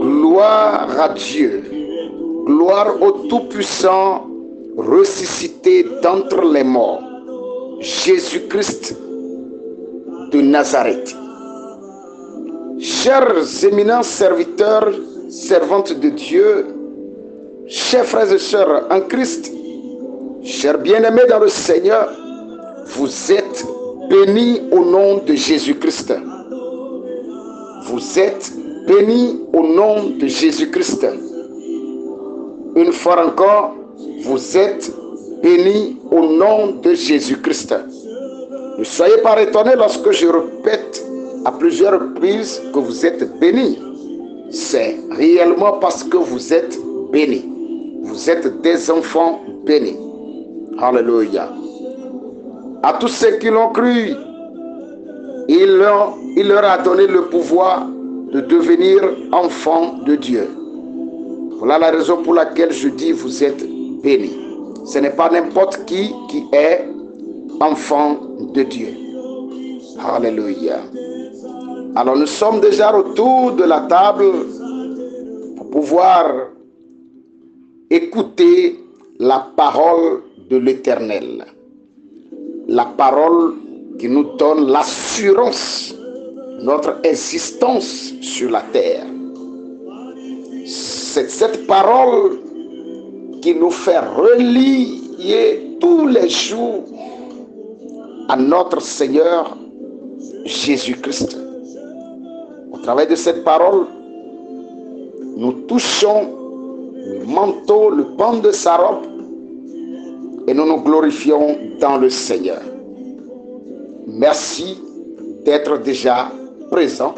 Gloire à Dieu, gloire au Tout-Puissant, ressuscité d'entre les morts, Jésus-Christ de Nazareth. Chers éminents serviteurs, servantes de Dieu, chers frères et sœurs en Christ, chers bien-aimés dans le Seigneur, vous êtes bénis au nom de Jésus-Christ. Vous êtes bénis au nom de Jésus-Christ. Une fois encore, vous êtes bénis au nom de Jésus-Christ. Ne soyez pas étonnés lorsque je répète à plusieurs reprises que vous êtes bénis. C'est réellement parce que vous êtes bénis. Vous êtes des enfants bénis. Alléluia. À tous ceux qui l'ont cru, il leur a donné le pouvoir de devenir enfants de Dieu. Voilà la raison pour laquelle je dis vous êtes bénis. Ce n'est pas n'importe qui est enfant de Dieu. Alléluia. Alors nous sommes déjà autour de la table pour pouvoir écouter la parole de l'Éternel. La parole qui nous donne l'assurance de notre existence sur la terre. C'est cette parole qui nous fait relier tous les jours à notre Seigneur Jésus-Christ. Au travers de cette parole, nous touchons le manteau, le pan de sa robe et nous nous glorifions dans le Seigneur. Merci d'être déjà présent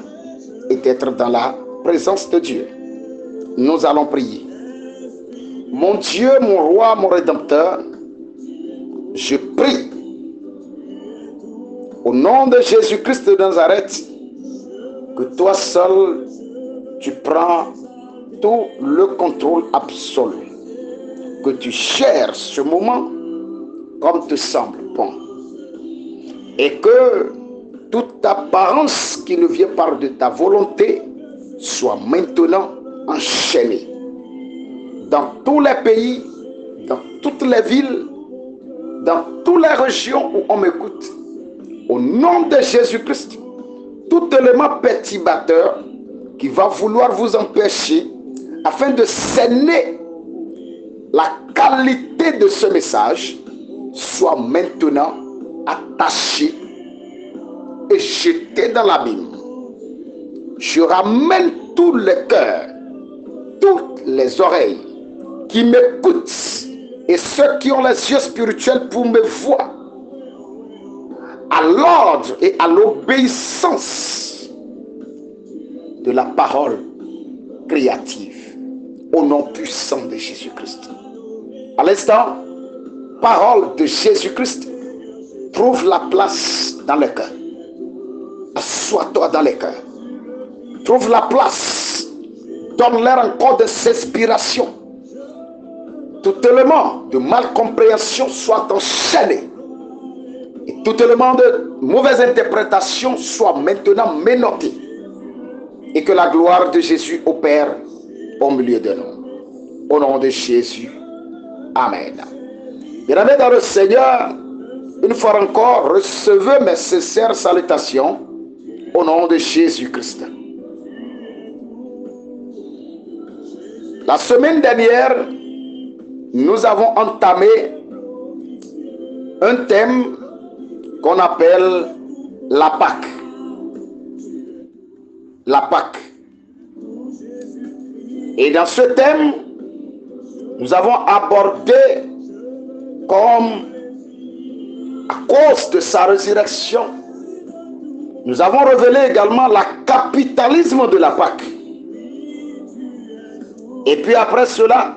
et d'être dans la présence de Dieu. Nous allons prier. Mon Dieu, mon roi, mon rédempteur, je prie au nom de Jésus-Christ de Nazareth que toi seul tu prends tout le contrôle absolu, que tu gères ce moment comme te semble bon, et que toute apparence qui ne vient pas de ta volonté soit maintenant enchaînée dans tous les pays, dans toutes les villes, dans toutes les régions où on m'écoute. Au nom de Jésus-Christ, tout élément perturbateur qui va vouloir vous empêcher afin de cerner la qualité de ce message soit maintenant attaché et jeté dans l'abîme. Je ramène tous les cœurs, toutes les oreilles qui m'écoutent et ceux qui ont les yeux spirituels pour me voir à l'ordre et à l'obéissance de la parole créative au nom puissant de Jésus-Christ. À l'instant, parole de Jésus-Christ trouve la place dans le cœur. Assois-toi dans le cœur. Trouve la place. Donne-leur encore des inspirations. Tout élément de malcompréhension soit enchaîné. Et tout élément de mauvaise interprétation soit maintenant menotté. Et que la gloire de Jésus opère au milieu de nous. Au nom de Jésus. Amen. Bien-aimés dans le Seigneur, une fois encore, recevez mes sincères salutations au nom de Jésus-Christ. La semaine dernière, nous avons entamé un thème qu'on appelle la Pâque. La Pâque. Et dans ce thème, nous avons abordé comme à cause de sa résurrection, nous avons révélé également le capitalisme de la Pâque. Et puis après cela,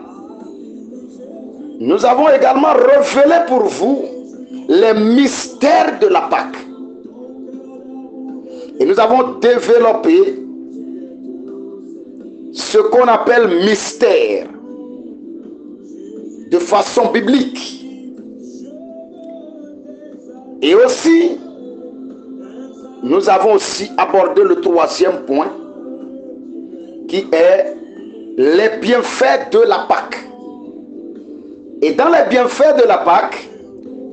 nous avons également révélé pour vous les mystères de la Pâque. Et nous avons développé ce qu'on appelle mystère de façon biblique. Et aussi, nous avons aussi abordé le troisième point qui est les bienfaits de la Pâque. Et dans les bienfaits de la Pâque,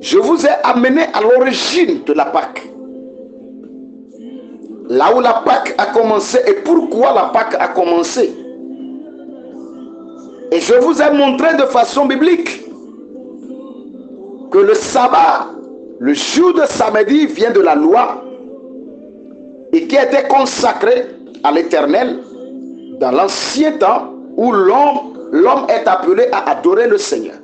je vous ai amené à l'origine de la Pâque. Là où la Pâque a commencé et pourquoi la Pâque a commencé. Et je vous ai montré de façon biblique que le sabbat, le jour de samedi, vient de la loi et qui était consacré à l'Éternel dans l'ancien temps où l'homme est appelé à adorer le Seigneur.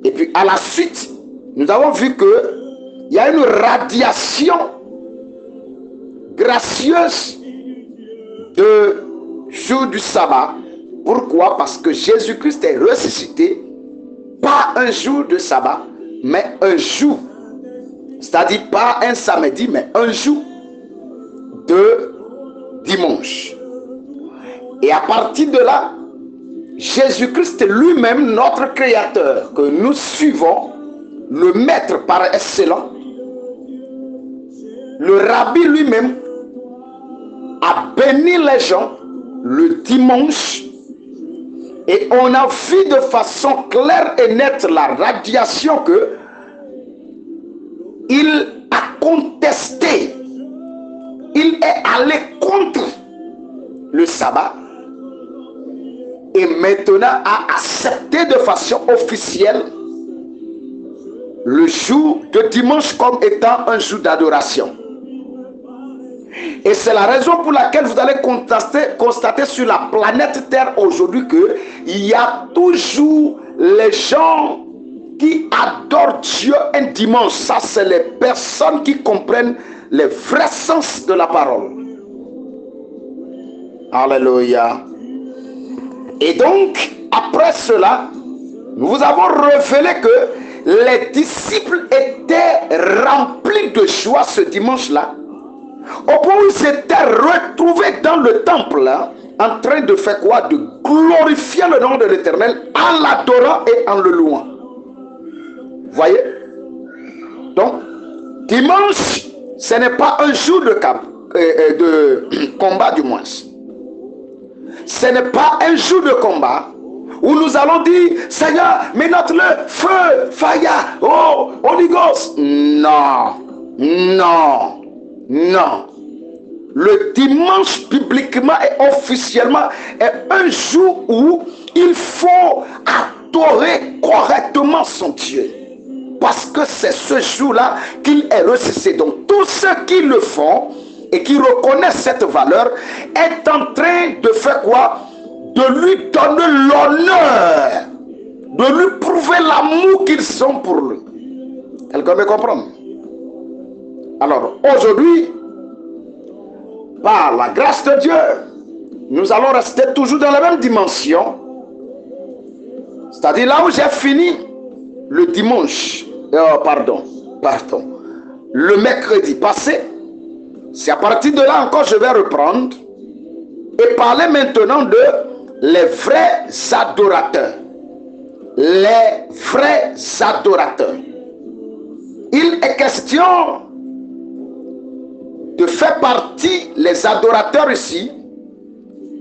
Et puis à la suite, nous avons vu qu'il y a une radiation gracieuse de jour du sabbat. Pourquoi? Parce que Jésus-Christ est ressuscité, pas un jour de sabbat, mais un jour. C'est-à-dire pas un samedi, mais un jour de dimanche. Et à partir de là, Jésus-Christ lui-même, notre Créateur, que nous suivons, le Maître par excellence, le Rabbi lui-même, a béni les gens le dimanche. Et on a vu de façon claire et nette la radiation que il a contesté. Il est allé contre le sabbat. Et maintenant a accepté de façon officielle le jour de dimanche comme étant un jour d'adoration. Et c'est la raison pour laquelle vous allez constater sur la planète Terre aujourd'hui qu'il y a toujours les gens qui adorent Dieu un dimanche. Ça, c'est les personnes qui comprennent le vrai sens de la parole. Alléluia. Et donc, après cela, nous vous avons révélé que les disciples étaient remplis de joie ce dimanche-là, au point où ils s'étaient retrouvés dans le temple, là, en train de faire quoi? De glorifier le nom de l'Éternel en l'adorant et en le louant. Voyez? Donc, dimanche, ce n'est pas un jour de combat du moins. Ce n'est pas un jour de combat où nous allons dire, Seigneur, mets notre feu, fire, oh, Holy Ghost. Non, non, non. Le dimanche, bibliquement et officiellement, est un jour où il faut adorer correctement son Dieu. Parce que c'est ce jour-là qu'il est ressuscité. Donc, tous ceux qui le font et qui reconnaissent cette valeur est en train de faire quoi? De lui donner l'honneur, de lui prouver l'amour qu'ils sont pour lui. Quelqu'un me comprend? Alors, aujourd'hui, par la grâce de Dieu, nous allons rester toujours dans la même dimension. C'est-à-dire là où j'ai fini le dimanche, le mercredi passé, c'est à partir de là encore je vais reprendre et parler maintenant de les vrais adorateurs. Les vrais adorateurs. Il est question de faire partie les adorateurs ici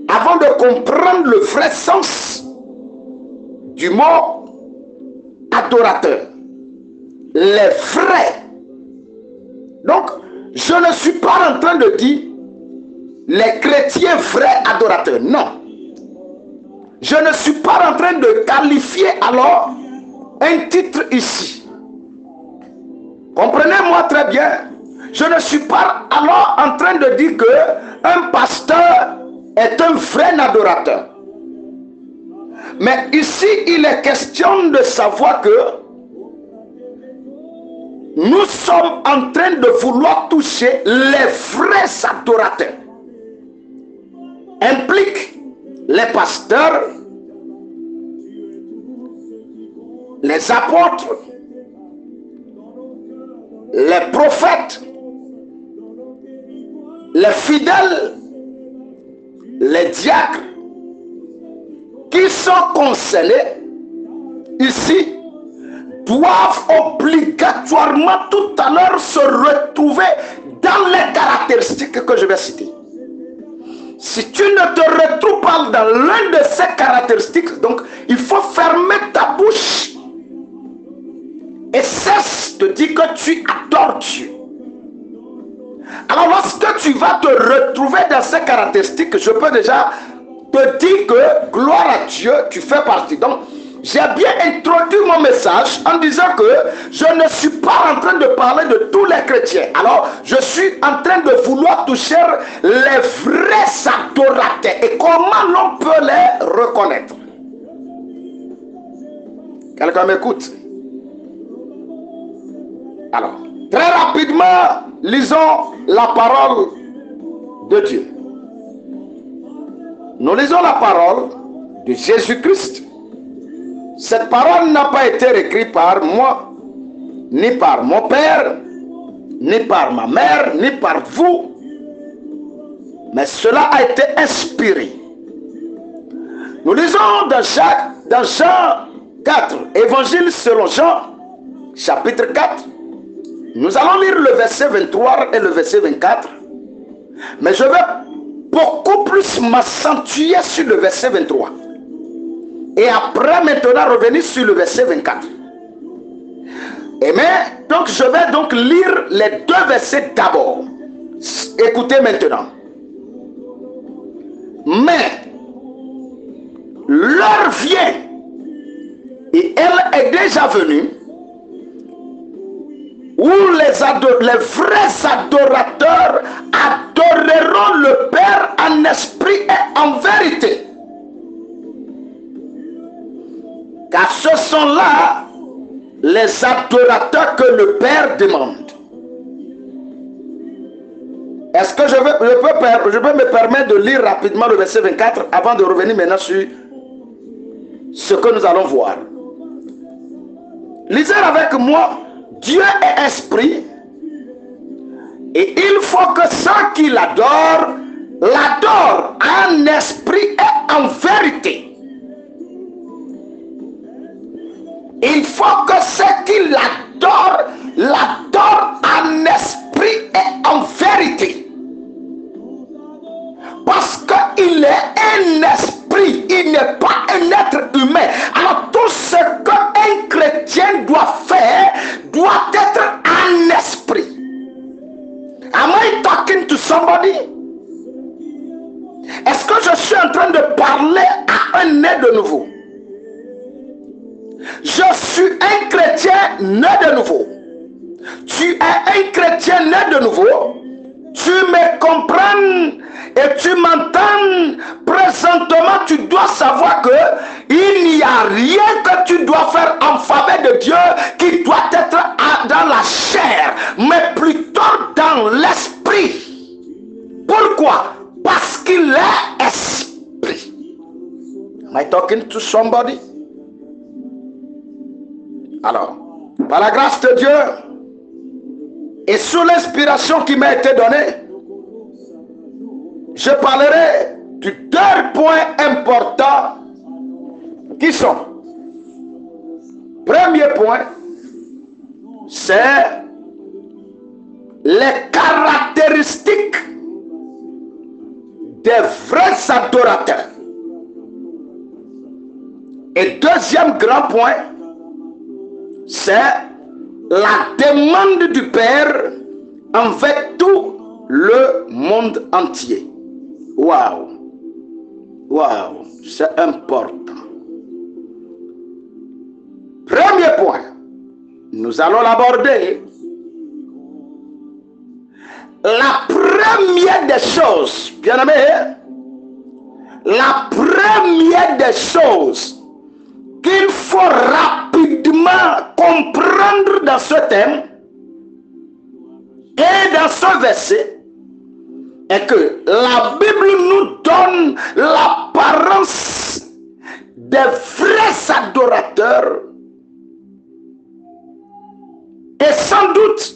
avant de comprendre le vrai sens du mot adorateur. Les vrais. Donc, je ne suis pas en train de dire les chrétiens vrais adorateurs. Non. Je ne suis pas en train de qualifier alors un titre ici. Comprenez-moi très bien. Je ne suis pas alors en train de dire que un pasteur est un vrai adorateur. Mais ici, il est question de savoir que nous sommes en train de vouloir toucher les vrais adorateurs. Implique les pasteurs, les apôtres, les prophètes, les fidèles, les diacres qui sont concernés ici doivent obligatoirement tout à l'heure se retrouver dans les caractéristiques que je vais citer. Si tu ne te retrouves pas dans l'une de ces caractéristiques, donc il faut fermer ta bouche et cesse de dire que tu adores Dieu. Alors lorsque tu vas te retrouver dans ces caractéristiques, je peux déjà te dire que gloire à Dieu, tu fais partie. Donc j'ai bien introduit mon message en disant que je ne suis pas en train de parler de tous les chrétiens. Alors je suis en train de vouloir toucher les vrais adorateurs. Et comment l'on peut les reconnaître? Quelqu'un m'écoute? Alors, très rapidement, lisons la parole de Dieu. Nous lisons la parole de Jésus-Christ. Cette parole n'a pas été écrite par moi, ni par mon père, ni par ma mère, ni par vous, mais cela a été inspiré. Nous lisons dans Jean 4, Évangile selon Jean, chapitre 4. Nous allons lire le verset 23 et le verset 24. Mais je vais beaucoup plus m'accentuer sur le verset 23. Et après maintenant revenir sur le verset 24. Donc je vais donc lire les deux versets d'abord. Écoutez maintenant. Mais l'heure vient, et elle est déjà venue, où les vrais adorateurs adoreront le Père en esprit et en vérité. Car ce sont là les adorateurs que le Père demande. Est-ce que je peux me permettre de lire rapidement le verset 24 avant de revenir maintenant sur ce que nous allons voir? Lisez avec moi. Dieu est esprit et il faut que ceux qui l'adorent en esprit et en vérité. Il faut que ceux qui l'adorent en esprit et en vérité. Parce qu'il est un esprit, il n'est pas un être humain. Alors tout ce qu'un chrétien doit faire doit être en esprit. Am I talking to somebody? Est-ce que je suis en train de parler à un né de nouveau? Je suis un chrétien né de nouveau. Tu es un chrétien né de nouveau. Tu me comprends et tu m'entends. Présentement, tu dois savoir que il n'y a rien que tu dois faire en faveur de Dieu qui doit être dans la chair, mais plutôt dans l'esprit. Pourquoi? Parce qu'il est esprit. Am I talking to somebody? Alors, par la grâce de Dieu et sous l'inspiration qui m'a été donnée, je parlerai de deux points importants qui sont: premier point, c'est les caractéristiques des vrais adorateurs. Et deuxième grand point, c'est la demande du Père envers tout le monde entier. Waouh! Waouh! C'est important. Premier point, nous allons l'aborder. La première des choses, bien aimé, la première des choses qu'il faut rapidement comprendre dans ce thème et dans ce verset est que la Bible nous donne l'apparence des vrais adorateurs et sans doute,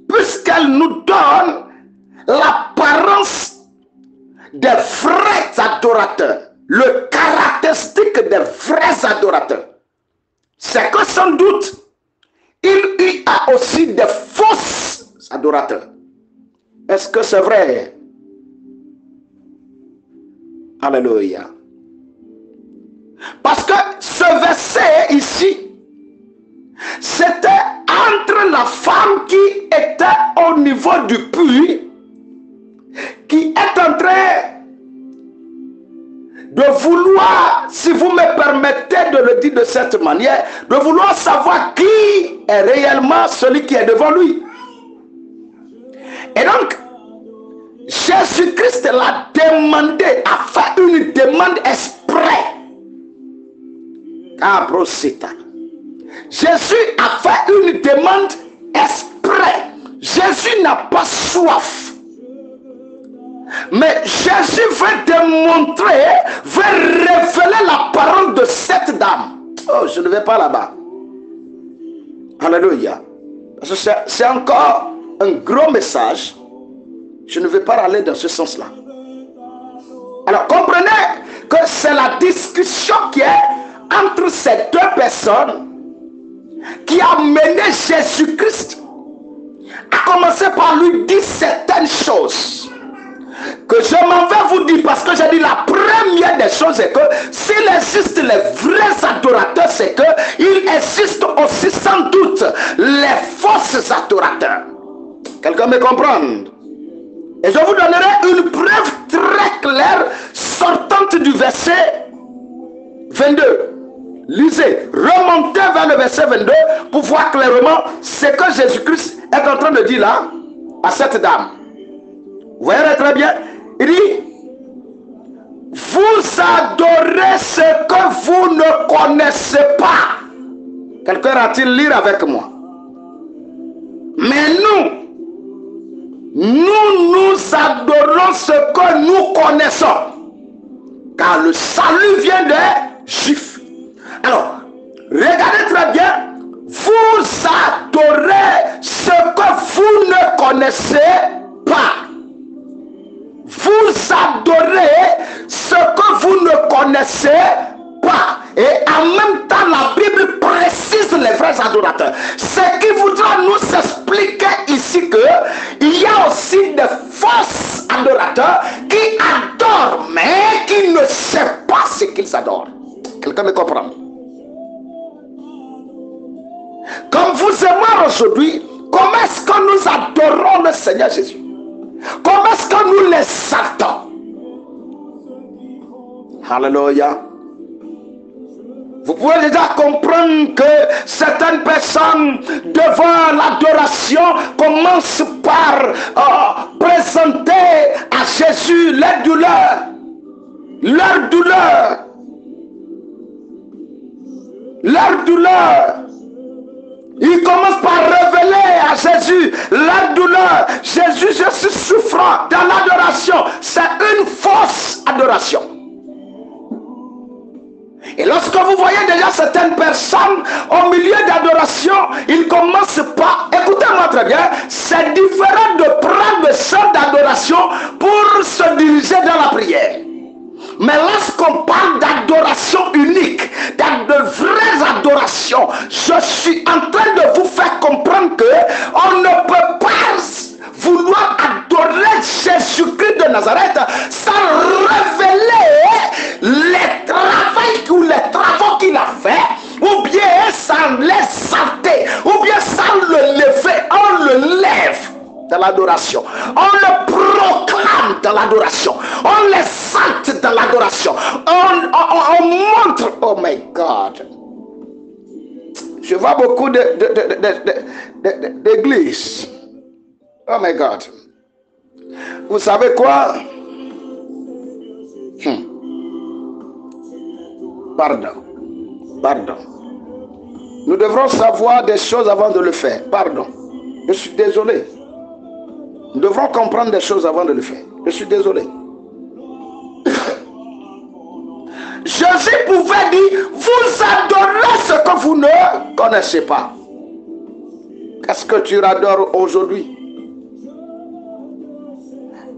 puisqu'elle nous donne l'apparence des vrais adorateurs, le caractéristique des vrais adorateurs, c'est que sans doute, il y a aussi des fausses adorateurs. Est-ce que c'est vrai? Alléluia. Parce que ce verset ici, c'était entre la femme qui était au niveau du puits, qui est en train de vouloir, si vous me permettez de le dire de cette manière, de vouloir savoir qui est réellement celui qui est devant lui. Et donc, Jésus-Christ l'a demandé, a fait une demande exprès. Cabrosita. Jésus a fait une demande exprès. Jésus n'a pas soif. Mais Jésus veut démontrer, veut révéler la parole de cette dame. Oh, je ne vais pas là-bas. Alléluia. C'est encore un gros message. Je ne vais pas aller dans ce sens-là. Alors, comprenez que c'est la discussion qui est entre ces deux personnes qui a mené Jésus-Christ à commencer par lui dire certaines choses que je m'en vais vous dire, parce que j'ai dit la première des choses est que s'il existe les vrais adorateurs, c'est que il existe aussi sans doute les fausses adorateurs. Quelqu'un me comprend? Et je vous donnerai une preuve très claire sortante du verset 22. Lisez, remontez vers le verset 22 pour voir clairement ce que Jésus-Christ est en train de dire là à cette dame. Vous voyez très bien, il dit, vous adorez ce que vous ne connaissez pas. Quelqu'un a-t-il lire avec moi? Mais nous adorons ce que nous connaissons, car le salut vient des Juifs. Alors, regardez très bien, vous adorez ce que vous ne connaissez pas. Vous adorez ce que vous ne connaissez pas. Et en même temps, la Bible précise les vrais adorateurs. Ce qui voudra nous expliquer ici qu'il y a aussi des fausses adorateurs qui adorent, mais qui ne savent pas ce qu'ils adorent. Quelqu'un me comprend? Comme vous et moi aujourd'hui, comment est-ce que nous adorons le Seigneur Jésus? Comment est-ce que nous les adorons? Alléluia. Vous pouvez déjà comprendre que certaines personnes devant l'adoration commencent par présenter à Jésus leur douleur. Leur douleur. Leur douleur. Il commence par révéler à Jésus la douleur. Jésus, je suis souffrant dans l'adoration. C'est une fausse adoration. Et lorsque vous voyez déjà certaines personnes au milieu d'adoration, ils commencent par, écoutez-moi très bien, c'est différent de prendre le chant d'adoration pour se diriger dans la prière. Mais lorsqu'on parle d'adoration unique, de vraies adorations, je suis en train de vous faire comprendre que on ne peut pas vouloir adorer Jésus-Christ de Nazareth sans révéler les travaux qu'il a fait, ou bien sans l'exalter, ou bien sans le lever. On le lève dans l'adoration, on le proclame dans l'adoration, on les s'exalte dans l'adoration. On montre, oh my God. Je vois beaucoup d'églises. Oh my God. Vous savez quoi? Pardon. Nous devrons savoir des choses avant de le faire. Pardon. Je suis désolé. Nous devrons comprendre des choses avant de le faire. Je suis désolé. Jésus pouvait dire, vous adorez ce que vous ne connaissez pas. Qu'est-ce que tu adores aujourd'hui?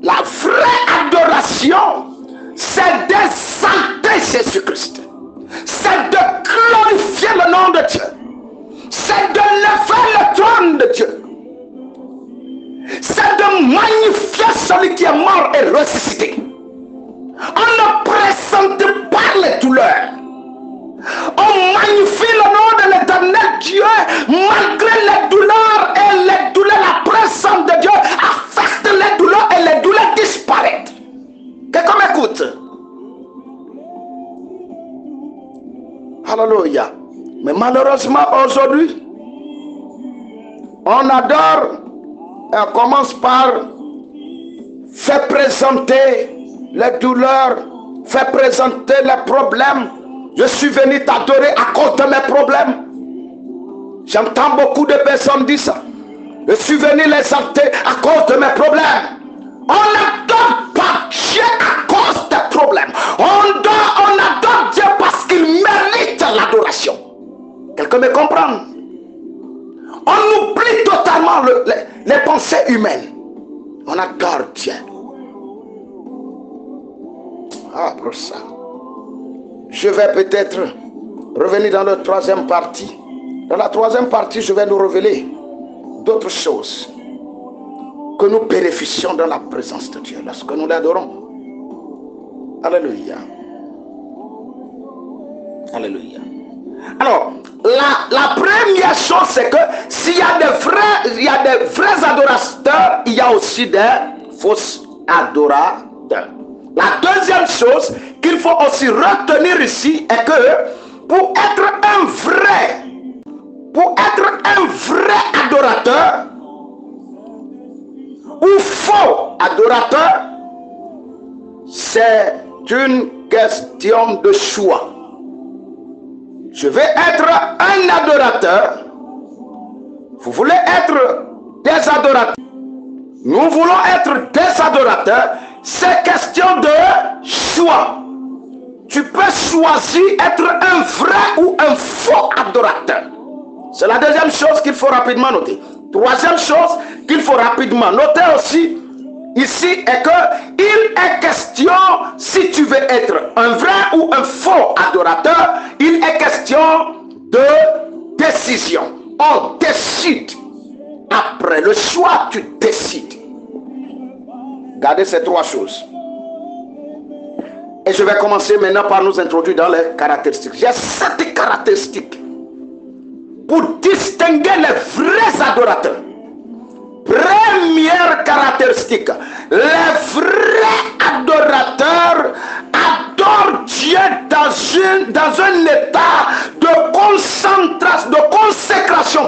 La vraie adoration, c'est d'exalter Jésus-Christ. C'est de glorifier le nom de Dieu. C'est de lever le trône de Dieu. C'est de magnifier celui qui est mort et ressuscité. On ne présente pas les douleurs. On magnifie le nom de l'Éternel Dieu malgré les douleurs et les douleurs. La présence de Dieu affecte les douleurs et les douleurs disparaissent. Quelqu'un m'écoute? Alléluia. Mais malheureusement aujourd'hui, on adore et on commence par faire présenter les douleurs, faire présenter les problèmes. Je suis venu t'adorer à cause de mes problèmes. J'entends beaucoup de personnes dire ça. Je suis venu les exalter à cause de mes problèmes. On n'adore pas Dieu à cause des problèmes. On adore Dieu parce qu'il mérite l'adoration. Quelqu'un me comprend? On oublie totalement les pensées humaines. On adore Dieu. Ah, pour ça. Je vais peut-être revenir dans la troisième partie. Dans la troisième partie, je vais nous révéler d'autres choses que nous bénéficions dans la présence de Dieu lorsque nous l'adorons. Alléluia. Alléluia. Alors, la première chose, c'est que s'il y a des vrais adorateurs, il y a aussi des fausses adorateurs. La deuxième chose qu'il faut aussi retenir ici est que pour être un vrai adorateur ou faux adorateur, c'est une question de choix. Je vais être un adorateur. Vous voulez être des adorateurs. Nous voulons être des adorateurs. C'est question de choix. Tu peux choisir être un vrai ou un faux adorateur. C'est la deuxième chose qu'il faut rapidement noter. Troisième chose qu'il faut rapidement noter aussi ici est que il est question, si tu veux être un vrai ou un faux adorateur, il est question de décision. On décide. Après le choix, tu décides. Gardez ces trois choses. Et je vais commencer maintenant par nous introduire dans les caractéristiques. J'ai 7 caractéristiques pour distinguer les vrais adorateurs. Première caractéristique, les vrais adorateurs adorent Dieu dans un état de concentration, de consécration,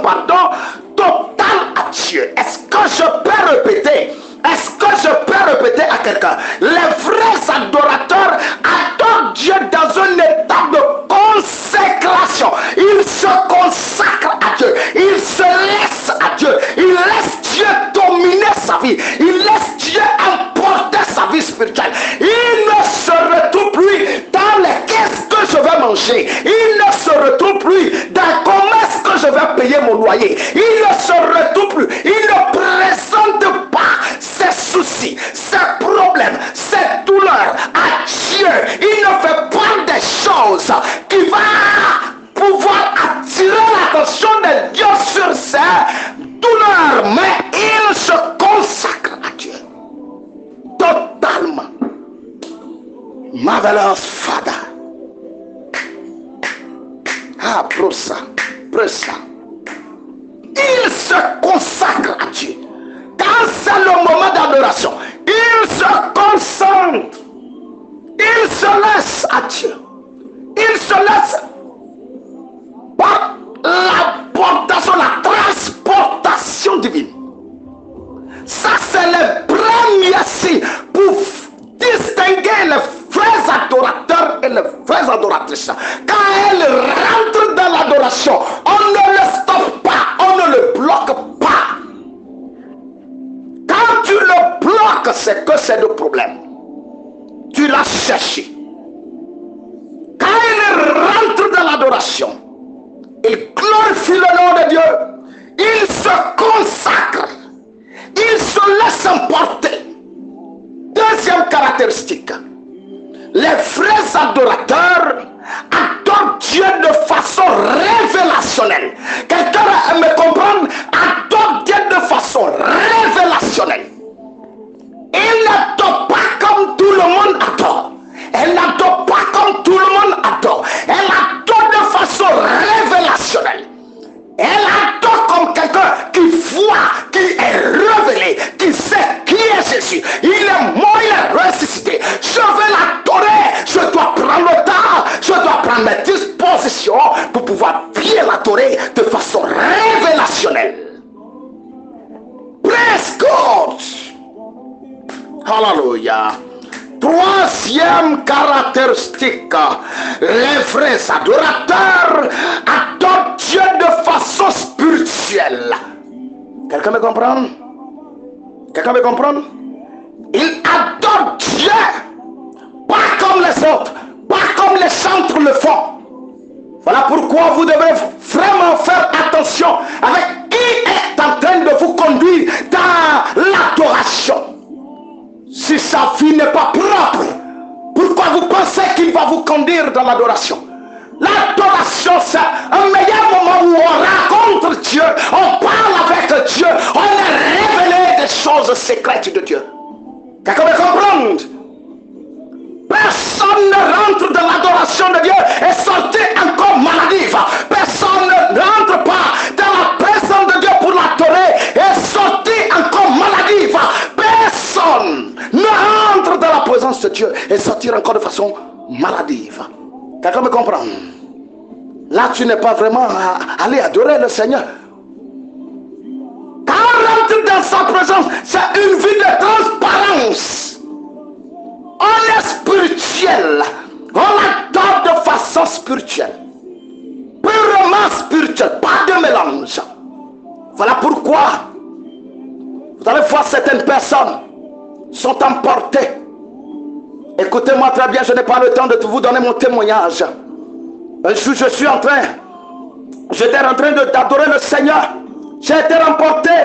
totale à Dieu. Est-ce que je peux répéter? Est-ce que je peux répéter à quelqu'un? Les vrais adorateurs adorent Dieu dans un état de consécration. Ils se consacrent à Dieu. Ils se laissent à Dieu. Ils laissent Dieu dominer sa vie. Ils laissent Dieu emporter sa vie spirituelle. Ils ne se retrouvent plus dans les qu'est-ce que je vais manger. Ils ne se retrouvent plus dans comment est-ce que je vais payer mon loyer. Ils ne se retrouvent plus. Ils ne présentent pas ses soucis, ses problèmes, ses douleurs à Dieu. Il ne fait pas des choses qui vont pouvoir attirer l'attention de Dieu sur ses douleurs, mais il se consacre à Dieu totalement. Marvelous Father. Ah, prosa. Il se consacre à Dieu. Quand c'est le moment d'adoration, il se concentre. à Dieu. Il se laisse par l'apportation, la transportation divine. Ça, c'est le premier signe pour distinguer les vrais adorateurs et les vraies adoratrices. Quand elles rentrent dans l'adoration, on ne le stoppe pas, on ne le bloque pas. Quand tu le bloques, c'est que c'est le problème. Tu l'as cherché. Quand il rentre dans l'adoration, il glorifie le nom de Dieu, il se consacre, il se laisse emporter. Deuxième caractéristique, les vrais adorateurs adorent Dieu de façon révélationnelle. Quelqu'un me comprendre? Adore Dieu de façon révélationnelle. Il n'adore pas comme tout le monde adore. Elle n'adore pas comme tout le monde adore. Elle adore de façon révélationnelle. Elle adore comme quelqu'un qui voit, qui est révélé, qui sait qui est Jésus. Il est mort, il est ressuscité. Je vais l'adorer. Je dois prendre le temps. Je dois prendre mes dispositions pour pouvoir bien l'adorer de façon révélationnelle. Praise God. Hallelujah. Troisième caractéristique, les vrais adorateurs adorent Dieu de façon spirituelle. Quelqu'un me comprend? Quelqu'un me comprend? Ils adorent Dieu, pas comme les autres, pas comme les chantres le font. Voilà pourquoi vous devez vraiment faire attention avec qui est en train de vous conduire dans l'adoration. Si sa vie n'est pas propre, pourquoi vous pensez qu'il va vous conduire dans l'adoration? L'adoration, c'est un meilleur moment où on rencontre Dieu, on parle avec Dieu, on est révélé des choses secrètes de Dieu. Quelqu'un me comprend? Personne ne rentre dans l'adoration de Dieu et sorti encore maladif. Personne ne rentre pas dans la présence de Dieu pour l'adorer et sorti encore maladif. Personne ne rentre dans la présence de Dieu et sortir encore de façon maladive. Quelqu'un me comprend? Là, tu n'es pas vraiment allé adorer le Seigneur. Quand on rentre dans sa présence, c'est une vie de transparence. On est spirituel. On adore de façon spirituelle. Purement spirituelle. Pas de mélange. Voilà pourquoi vous allez voir certaines personnes sont emportées. Écoutez-moi très bien, je n'ai pas le temps de vous donner mon témoignage. Un jour, j'étais en train d'adorer le Seigneur. J'ai été emporté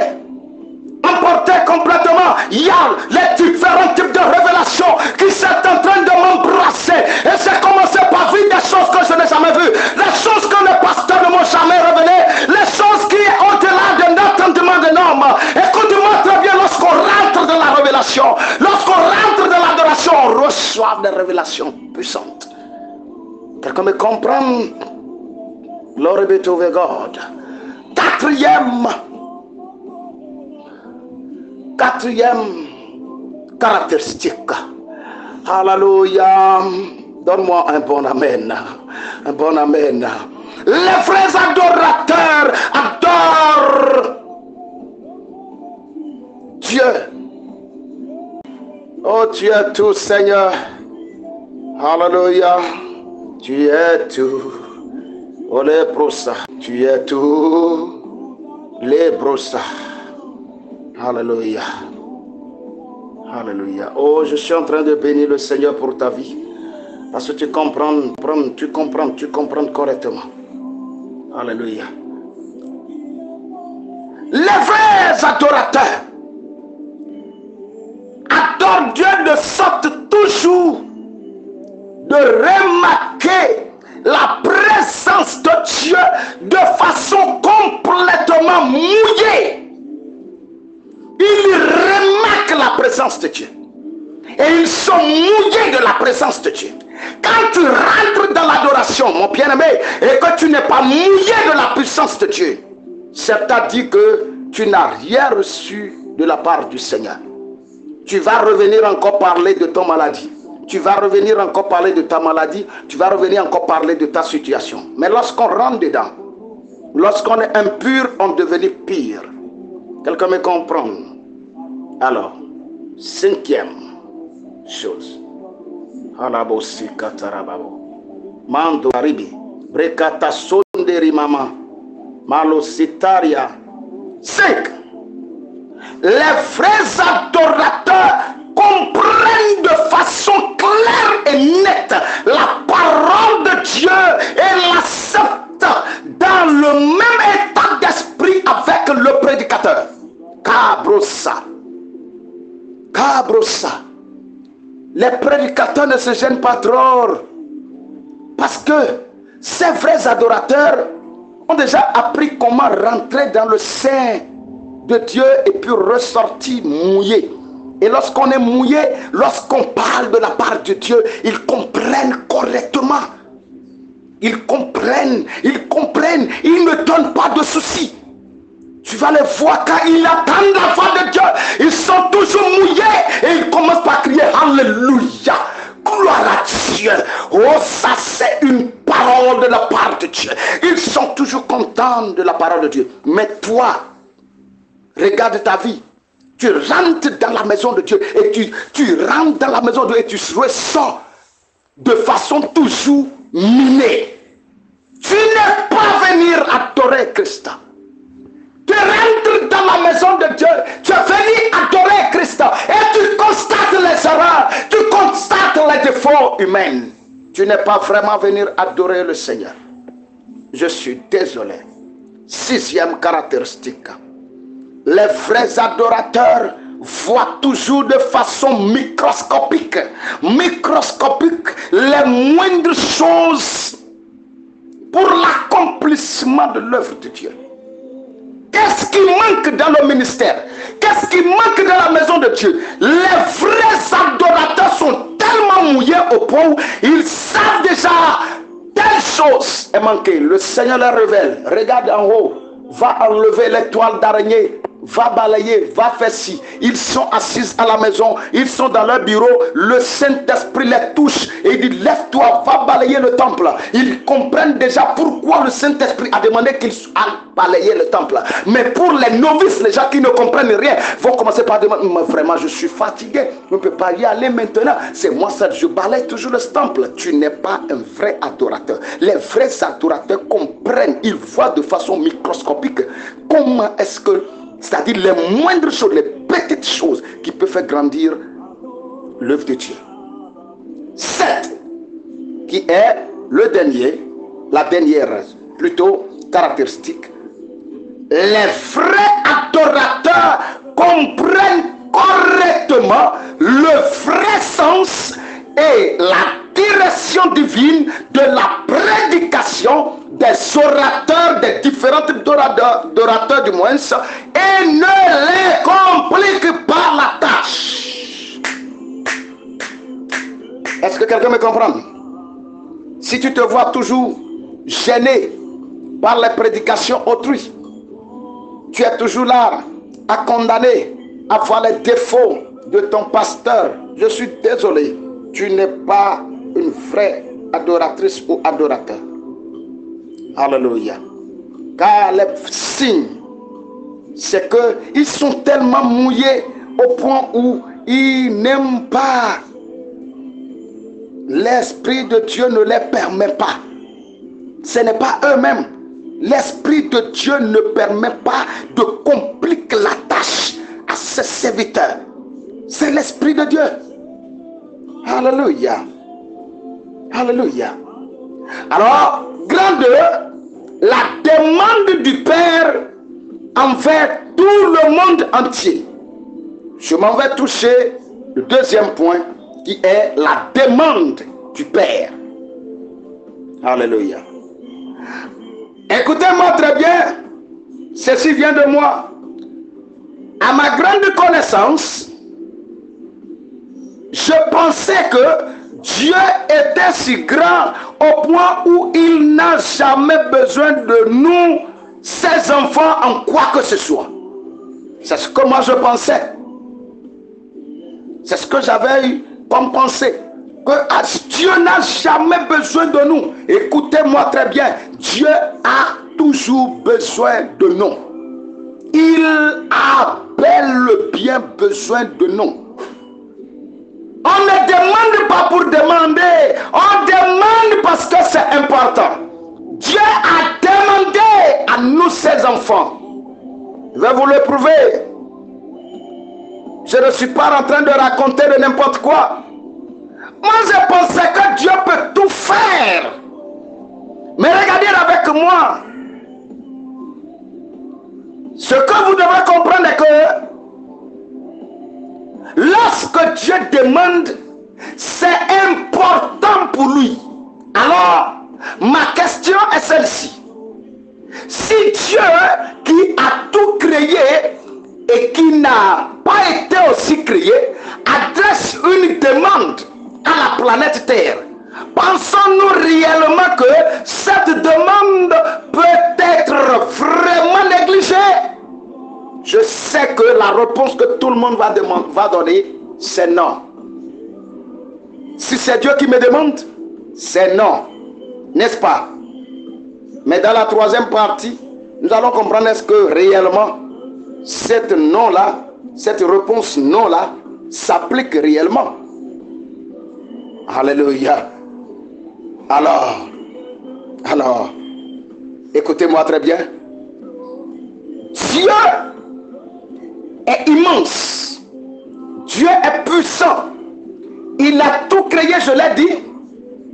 complètement. Il y a les différents types de révélations qui sont en train de m'embrasser. Et j'ai commencé par vivre des choses que je n'ai jamais vues. Les choses que les pasteurs ne m'ont jamais révélées. Les choses qui sont au-delà de notre entendement de normes. Écoute-moi très bien, lorsqu'on rentre dans la révélation, lorsqu'on rentre dans l'adoration, on reçoit des révélations puissantes. Quelqu'un me comprend? Glory be to God. Quatrième caractéristique. Alléluia. Donne-moi un bon amen. Un bon amen. Les vrais adorateurs adorent Dieu. Oh, tu es tout, Seigneur. Alléluia. Tu es tout. Oh, les brossas. Tu es tout. Les brossas. Alléluia. Alléluia. Oh, je suis en train de bénir le Seigneur pour ta vie. Parce que tu comprends correctement. Alléluia. Les vrais adorateurs adorent Dieu de sorte toujours de remarquer la présence de Dieu de façon complètement mouillée. Ils remarquent la présence de Dieu. Et ils sont mouillés de la présence de Dieu. Quand tu rentres dans l'adoration, mon bien-aimé, et que tu n'es pas mouillé de la puissance de Dieu, c'est-à-dire que tu n'as rien reçu de la part du Seigneur. Tu vas revenir encore parler de ton maladie. tu vas revenir encore parler de ta maladie, tu vas revenir encore parler de ta situation. Mais lorsqu'on rentre dedans, lorsqu'on est impur, on devient pire. Quelqu'un me comprend? Alors, cinquième chose. Mando Aribi, Brekata Sonderi Mama, Malositaria. 5. Les vrais adorateurs comprennent de façon claire et nette la parole de Dieu et l'acceptent dans le même état d'esprit avec le prédicateur. Cabrossa. Cabrossa. Les prédicateurs ne se gênent pas trop parce que ces vrais adorateurs ont déjà appris comment rentrer dans le sein de Dieu et puis ressortir mouillé. Et lorsqu'on est mouillé, lorsqu'on parle de la part de Dieu, ils comprennent correctement. Ils comprennent, ils ne donnent pas de soucis. Tu vas les voir quand ils attendent la voix de Dieu. Ils sont toujours mouillés et ils commencent par crier Alléluia. Gloire à Dieu. Oh, ça c'est une parole de la part de Dieu. Ils sont toujours contents de la parole de Dieu. Mais toi, regarde ta vie. Tu rentres dans la maison de Dieu et tu rentres dans la maison de Dieu et tu ressens de façon toujours minée. Tu n'es pas venu adorer Christ. Tu rentres dans la maison de Dieu, tu es venu adorer Christ et tu constates les erreurs, tu constates les défauts humains. Tu n'es pas vraiment venu adorer le Seigneur. Je suis désolé. 6e caractéristique. Les vrais adorateurs voient toujours de façon microscopique les moindres choses pour l'accomplissement de l'œuvre de Dieu. Qu'est-ce qui manque dans le ministère? Qu'est-ce qui manque dans la maison de Dieu? Les vrais adorateurs sont tellement mouillés au point où ils savent déjà telle chose est manquée. Le Seigneur les révèle. Regarde en haut. Va enlever les toiles d'araignée. Va balayer, va faire ci. Ils sont assis à la maison, ils sont dans leur bureau, le Saint-Esprit les touche et il dit lève-toi, va balayer le temple. Ils comprennent déjà pourquoi le Saint-Esprit a demandé qu'ils aillent balayer le temple. Mais pour les novices, les gens qui ne comprennent rien, vont commencer par demander mais vraiment je suis fatigué, je ne peux pas y aller maintenant. C'est moi ça, je balaye toujours le temple. Tu n'es pas un vrai adorateur. Les vrais adorateurs comprennent, ils voient de façon microscopique comment est-ce que, c'est-à-dire les moindres choses, les petites choses qui peuvent faire grandir l'œuvre de Dieu. 7, qui est le dernier, la dernière plutôt caractéristique. Les vrais adorateurs comprennent correctement le vrai sens et la direction divine de la prédication des orateurs, des différents orateurs du moins, et ne les complique pas la tâche. Est-ce que quelqu'un me comprend? Si tu te vois toujours gêné par les prédications autrui, tu es toujours là à condamner, à voir les défauts de ton pasteur, je suis désolé, tu n'es pas une vraie adoratrice ou adorateur. Alléluia. Car les signes, c'est qu'ils sont tellement mouillés au point où ils n'aiment pas. L'Esprit de Dieu ne les permet pas. Ce n'est pas eux-mêmes. L'Esprit de Dieu ne permet pas de compliquer la tâche à ses serviteurs. C'est l'Esprit de Dieu. Alléluia. Alléluia. Alors, grand 2, la demande du Père envers tout le monde entier. Je m'en vais toucher le deuxième point qui est la demande du Père. Alléluia. Écoutez-moi très bien, ceci vient de moi. À ma grande connaissance, je pensais que Dieu était si grand au point où il n'a jamais besoin de nous, ses enfants, en quoi que ce soit. C'est ce que moi je pensais. C'est ce que j'avais eu comme pensée. que Dieu n'a jamais besoin de nous. Écoutez-moi très bien. Dieu a toujours besoin de nous. Il a bel et bien besoin de nous. On ne demande pas pour demander. On demande parce que c'est important. Dieu a demandé à nous, ses enfants. Je vais vous le prouver. Je ne suis pas en train de raconter de n'importe quoi. Moi, je pensais que Dieu peut tout faire. Mais regardez avec moi. Ce que vous devez comprendre est que lorsque Dieu demande, c'est important pour lui. Alors, ma question est celle-ci. Si Dieu, qui a tout créé et qui n'a pas été aussi créé, adresse une demande à la planète Terre, pensons-nous réellement que cette demande peut être vraiment négligée? Je sais que la réponse que tout le monde va donner, c'est non. Si c'est Dieu qui me demande, c'est non. N'est-ce pas? Mais dans la troisième partie, nous allons comprendre est-ce que réellement, cette non-là, cette réponse non-là, s'applique réellement. Alléluia. Alors, écoutez-moi très bien. Dieu est immense. Dieu est puissant. Il a tout créé, je l'ai dit.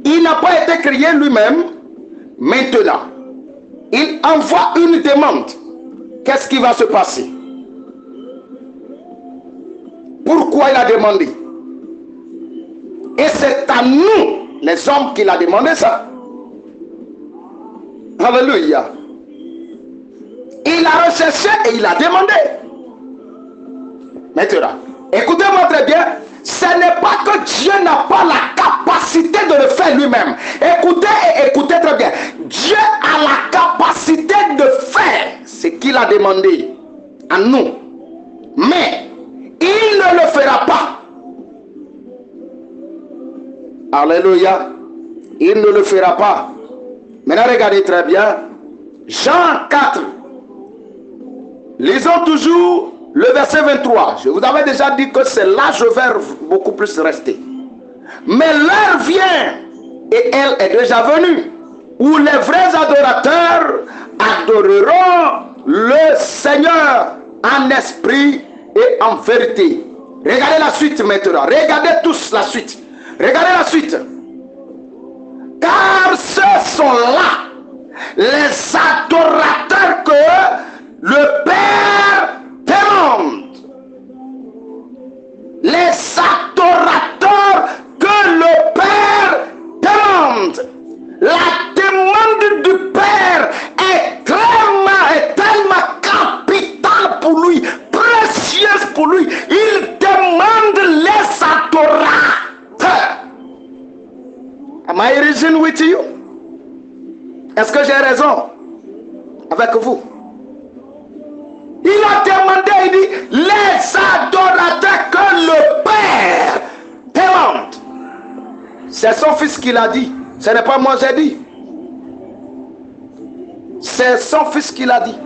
Il n'a pas été créé lui-même. Maintenant, il envoie une demande. Qu'est-ce qui va se passer? Pourquoi il a demandé? Et c'est à nous, les hommes, qu'il a demandé ça. Alléluia. Il a recherché et il a demandé. Maintenant, écoutez-moi très bien. Ce n'est pas que Dieu n'a pas la capacité de le faire lui-même. Écoutez et écoutez très bien. Dieu a la capacité de faire ce qu'il a demandé à nous. Mais il ne le fera pas. Alléluia. Il ne le fera pas. Maintenant, regardez très bien. Jean 4. Lisons toujours le verset 23. Je vous avais déjà dit que c'est là je vais beaucoup plus rester. Mais l'heure vient, et elle est déjà venue, où les vrais adorateurs adoreront le Seigneur en esprit et en vérité. Regardez la suite maintenant. Regardez tous la suite. Regardez la suite. Car ce sont là les adorateurs que le Père demande. Les adorateurs que le Père demande. La demande du Père est tellement capitale pour lui, précieuse pour lui. Il demande les adorateurs. Am I reasoning with you? Est-ce que j'ai raison avec vous? Il a demandé, il dit, les adorateurs que le Père demande. C'est son fils qui l'a dit. Ce n'est pas moi qui l'ai dit. C'est son fils qui l'a dit.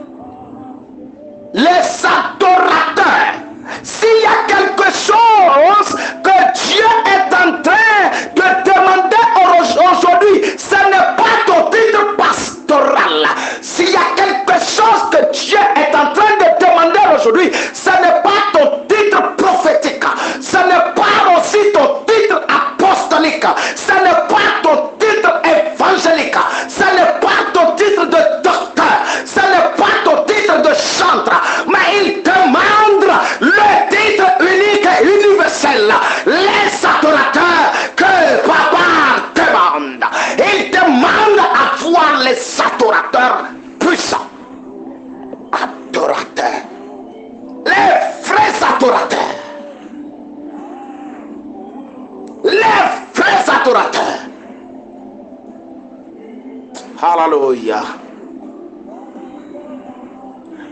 Les adorateurs. S'il y a quelque chose que Dieu est en train de demander aujourd'hui, ce n'est pas ton titre pastoral. S'il y a quelque chose que Dieu est en train de demander aujourd'hui, ce n'est pas ton titre prophétique. Ce n'est pas aussi ton titre apostolique. Ce n'est pas ton titre évangélique. Ce n'est pas ton titre de docteur. Ce n'est pas ton titre de chantre. Mais il demande le titre unique et universel. Les adorateurs que Papa demande. Il demande à voir les adorateurs puissants. Adorateurs. Les vrais adorateurs. Les vrais adorateurs. Alléluia.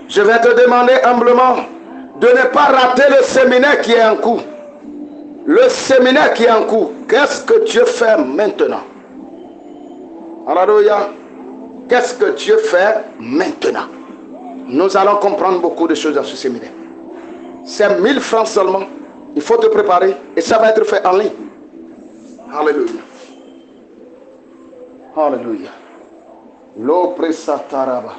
Je vais te demander humblement de ne pas rater le séminaire qui est en cours. le séminaire qui est en cours, qu'est-ce que Dieu fait maintenant? Alléluia. Qu'est-ce que Dieu fait maintenant? Nous allons comprendre beaucoup de choses dans ce séminaire. C'est 1000 francs seulement. Il faut te préparer et ça va être fait en ligne. Alléluia. Alléluia. L'opresataraba.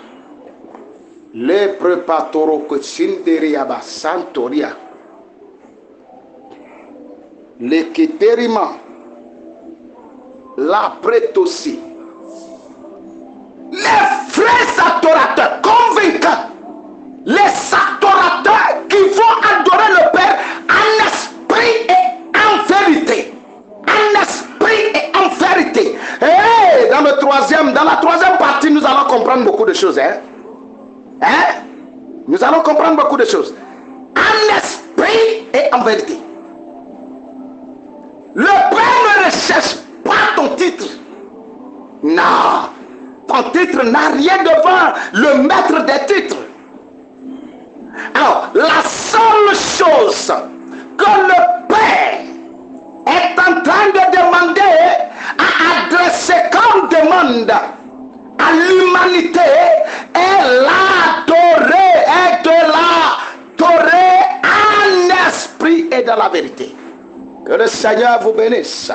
Le prepatoro kocinderiaba santoria. Le keterima. La prétosie. Les frères adorateurs convaincants. Les adorateurs qui vont adorer le Père en esprit et en vérité. En esprit et en vérité. Et dans la troisième partie, nous allons comprendre beaucoup de choses. Nous allons comprendre beaucoup de choses. En esprit et en vérité. Le Père ne recherche pas ton titre. Non. Ton titre n'a rien devant le maître des titres. Alors, la seule chose que le Père est en train de demander, à adresser comme demande à l'humanité, est l'adorer, et de l'adorer en esprit et dans la vérité. Que le Seigneur vous bénisse.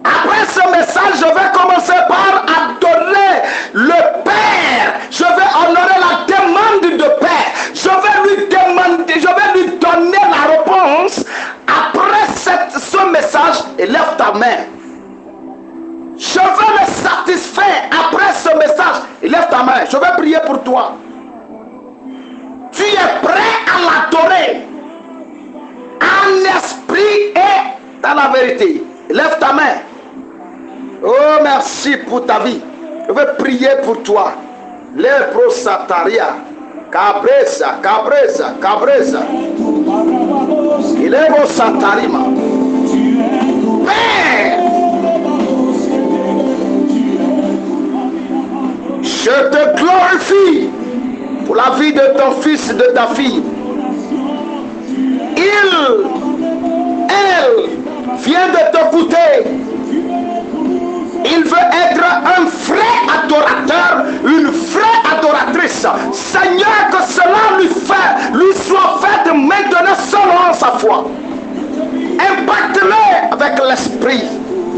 Après ce message, je vais commencer par adorer le Père. Je vais honorer la demande de Père. Je vais lui demander, je vais lui donner la réponse. Après ce message, élève ta main. Je veux le satisfaire. Après ce message, élève ta main. Je vais prier pour toi. Tu es prêt à l'adorer en esprit et dans la vérité. Lève ta main. Oh, merci pour ta vie. Je vais prier pour toi. Le prosataria. Cabreza, cabreza, cabreza. Il est vos satarima. Père, je te glorifie pour la vie de ton fils et de ta fille. Elle vient de t'écouter. Il veut être un vrai adorateur, une vraie adoratrice. Seigneur, que cela lui soit fait maintenant selon sa foi. Impacte-le avec l'esprit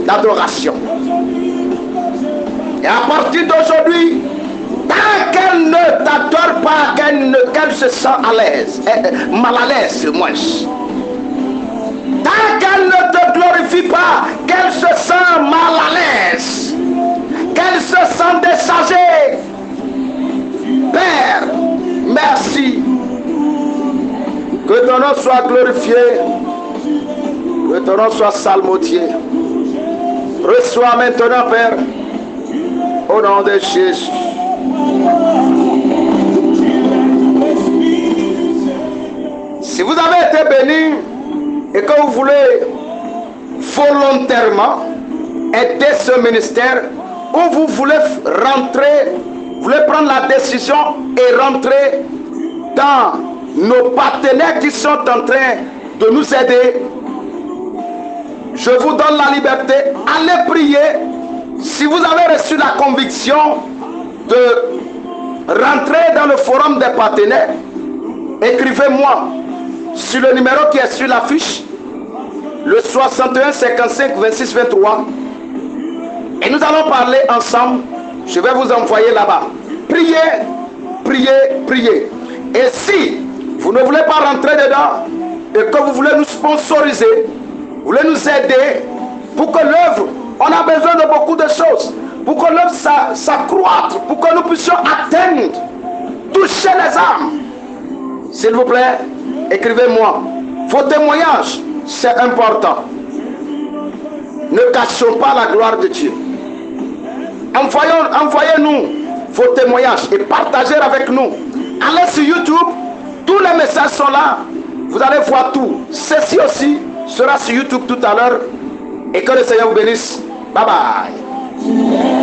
d'adoration. Et à partir d'aujourd'hui, tant qu'elle ne t'adore pas, qu'elle se sent à l'aise, mal à l'aise, moi. Tant qu'elle ne te glorifie pas, qu'elle se sent mal à l'aise, qu'elle se sent déchargée. Père, merci. Que ton nom soit glorifié, que ton nom soit salmodié. Reçois maintenant, Père, au nom de Jésus. Si vous avez été béni et que vous voulez volontairement aider ce ministère, ou vous voulez rentrer, vous voulez prendre la décision et rentrer dans nos partenaires qui sont en train de nous aider, je vous donne la liberté. Allez prier. Si vous avez reçu la conviction de rentrer dans le forum des partenaires, écrivez-moi sur le numéro qui est sur l'affiche, le 61 55 26 23, et nous allons parler ensemble. Je vais vous envoyer là-bas. Priez, priez, priez. Et si vous ne voulez pas rentrer dedans et que vous voulez nous sponsoriser, vous voulez nous aider pour que l'œuvre, on a besoin de beaucoup de choses, pour que l'œuvre s'accroître, pour que nous puissions atteindre, toucher les âmes. S'il vous plaît, écrivez-moi. Vos témoignages, c'est important. Ne cachons pas la gloire de Dieu. Envoyez-nous vos témoignages et partagez avec nous. Allez sur YouTube, tous les messages sont là. Vous allez voir tout. Ceci aussi sera sur YouTube tout à l'heure. Et que le Seigneur vous bénisse. Bye bye.